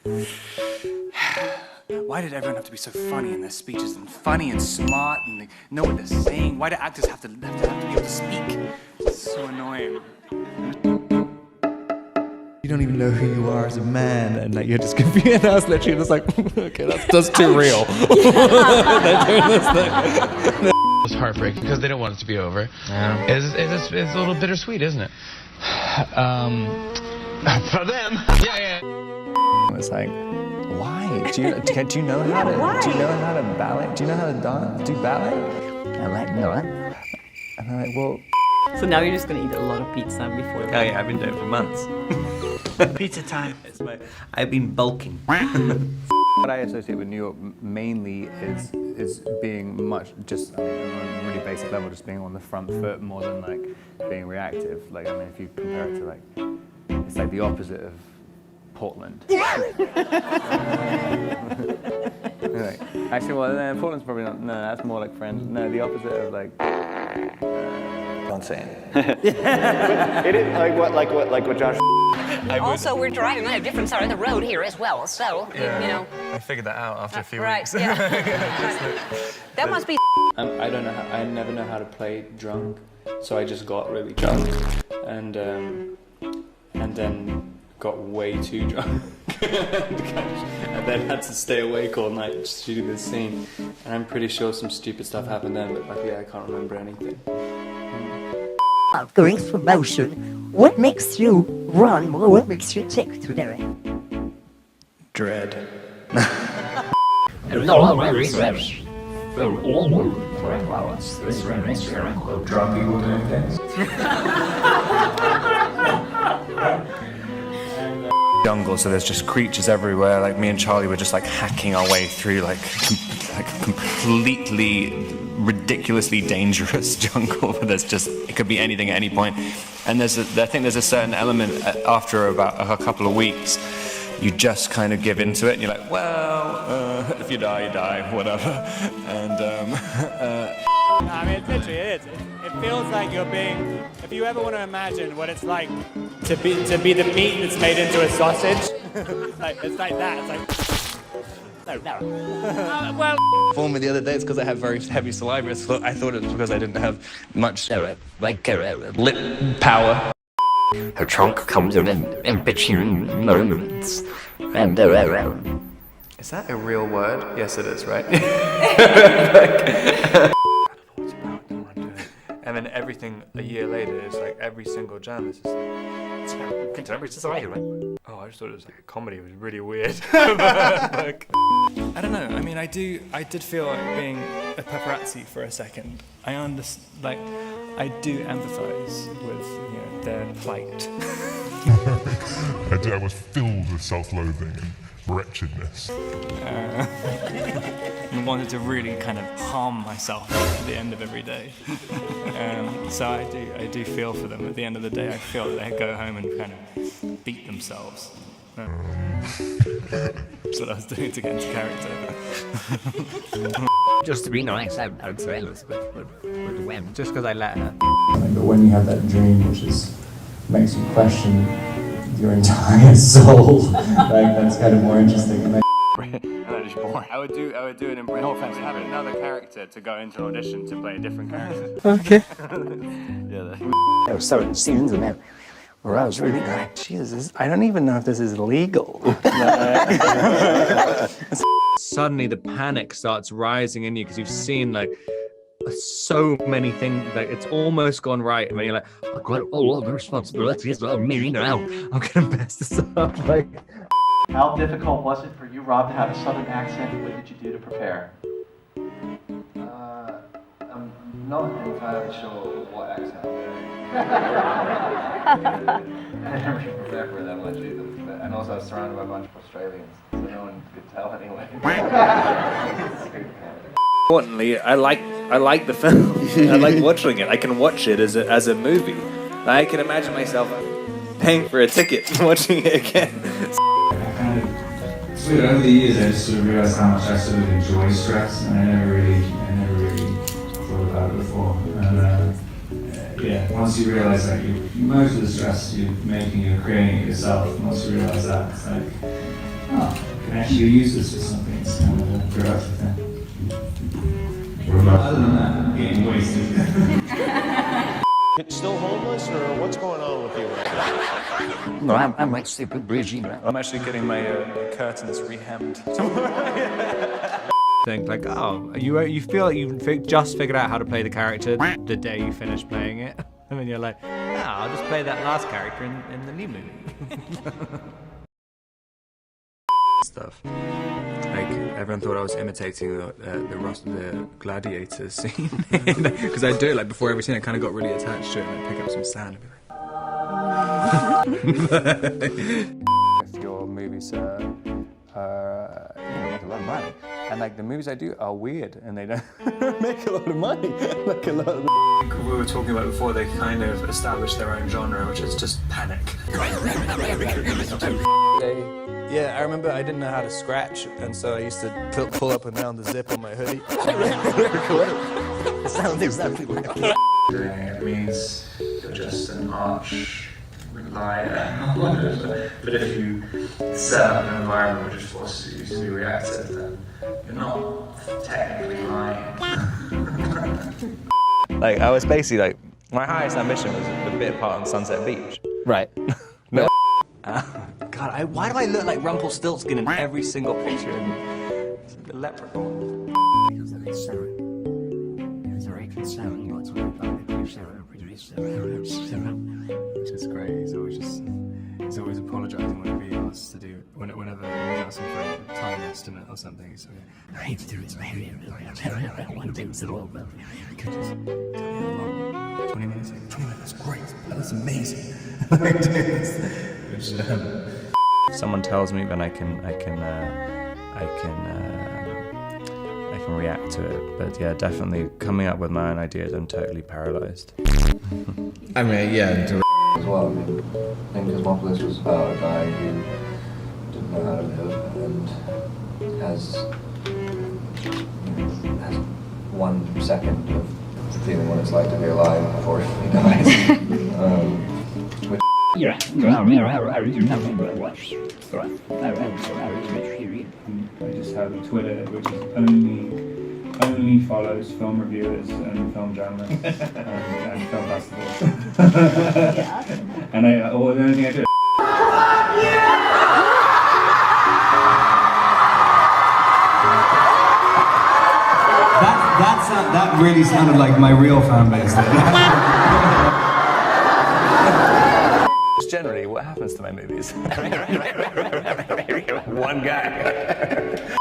Why did everyone have to be so funny in their speeches and funny and smart and they know what they're saying? Why do actors have to be able to speak? It's so annoying. You don't even know who you are as a man, and like you're just confused. And I was literally just like, okay, that's too real. They're doing this thing. It's heartbreaking because they don't want it to be over. Yeah. It's a little bittersweet, isn't it? For them, yeah. It's like, why? Do you know how to? Do you know how to ballet? Do you know how to do ballet? I'm like, no. And I'm like, well. So now you're just gonna eat a lot of pizza before. Oh yeah, I've been doing it for months. Pizza time. I've been bulking. What I associate with New York mainly is being much just, I mean, on a really basic level, just being on the front foot more than like being reactive. Like, I mean, if you compare it to like, it's like the opposite of Portland. Like, actually, well, Portland's probably not. No, that's more like friends. No, the opposite of like. Don't say it. It is like what Josh. Also, we're driving on a different side of the road here as well, so, you know. I figured that out after a few weeks. Yeah. That must be. I don't know. I never know how to play drunk, so I just got really drunk, and then got way too drunk, and then had to stay awake all night just shooting this scene. And I'm pretty sure some stupid stuff happened then, but luckily I can't remember anything. Going through motion, what makes you run? What makes you take to there? Dread. Drunk people doing things. Jungle, so there's just creatures everywhere. Like me and Charlie were just like hacking our way through like completely ridiculously dangerous jungle. There's just, it could be anything at any point. And I think there's a certain element after about a couple of weeks, you just kind of give into it and you're like, well, if you die, you die, whatever. And I mean, it literally is. It feels like you're being, if you ever want to imagine what it's like to be the meat that's made into a sausage, it's like that. It's like, well. For me the other day, it's because I have very heavy saliva. I thought it was because I didn't have much lip power. Her trunk comes in between moments. And is that a real word? Yes, it is, right? And then everything a year later is like every single jam is just like, it's contemporary society, right? Oh, I just thought it was like a comedy. It was really weird. Like, I don't know. I mean, I did feel like being a paparazzi for a second. I understand, like, I do empathize with, you know, their plight. I was filled with self-loathing and wretchedness. And wanted to really kind of harm myself at the end of every day. So I do feel for them. At the end of the day, I feel that they go home and kind of beat themselves. That's what I was doing to get into character. just to be nice, I'd say Elizabeth would win. Just because I let her. But when you have that dream, which makes you question your entire soul, like that's kind of more interesting. And I would do it in no offense, have another character to go into an audition to play a different character. Okay. There were certain scenes in there where I was really like, Jesus, I don't even know if this is legal. Suddenly the panic starts rising in you because you've seen like so many things, like it's almost gone right, and then you're like, I've got all of the responsibilities on me now. I'm gonna mess this up. Like, how difficult was it for you, Rob, to have a southern accent? What did you do to prepare? I'm not entirely sure what accent I'm doing. I didn't really prepare for it that much either. And also I was surrounded by a bunch of Australians, so no one could tell anyway. Importantly, I like the film. I like watching it. I can watch it as a movie. I can imagine myself paying for a ticket and watching it again. So over the years, I just sort of realized how much I sort of enjoy stress, and I never really thought about it before. And yeah, once you realize that most of the stress you're making, you're creating it yourself. Once you realize that, it's like, oh, actually use this for something. It's kind of a productive thing. Other than that, I'm getting wasted. Still homeless, or what's going on with you right now? No, I'm like super bridging. I'm actually getting my curtains rehemmed. Think like, oh, you feel like you've just figured out how to play the character the day you finish playing it, and then you're like, I'll just play that last character in the new movie. Stuff. Like everyone thought I was imitating the gladiator scene because I do it like before every scene. I kind of got really attached to it and I pick up some sand and be like. If your movies make a lot of money, and like the movies I do are weird and they don't make a lot of money, like a lot of. We were talking about before, they kind of established their own genre, which is just panic. Yeah, I remember I didn't know how to scratch, and so I used to pull up and down the zip on my hoodie. It sounds exactly like that. Doing it means you're just an arch liar. But if you set up an environment which forces you to be reactive, then you're not technically lying. Like I was basically like, my highest ambition was a bit part on Sunset Beach. Right. No. God, why do I look like Rumpelstiltskin in every single picture? It's like a leprechaun. Which is great. He's always apologising whenever he asks to do whenever he's asking for a time estimate or something. So could just tell me how long? 20 minutes. 20 minutes. Great. That's amazing. If someone tells me, then I can react to it. But yeah, definitely coming up with my own ideas, I'm totally paralyzed. I mean, yeah. As well, I mean, I think Cosmopolis was about a guy who didn't know how to live and has 1 second of feeling what it's like to be alive before he dies. I just have a Twitter which is only follows film reviewers and film journalists and film festivals. And the only thing I do. That really sounded like my real fan base. Generally, what happens to my movies? One guy.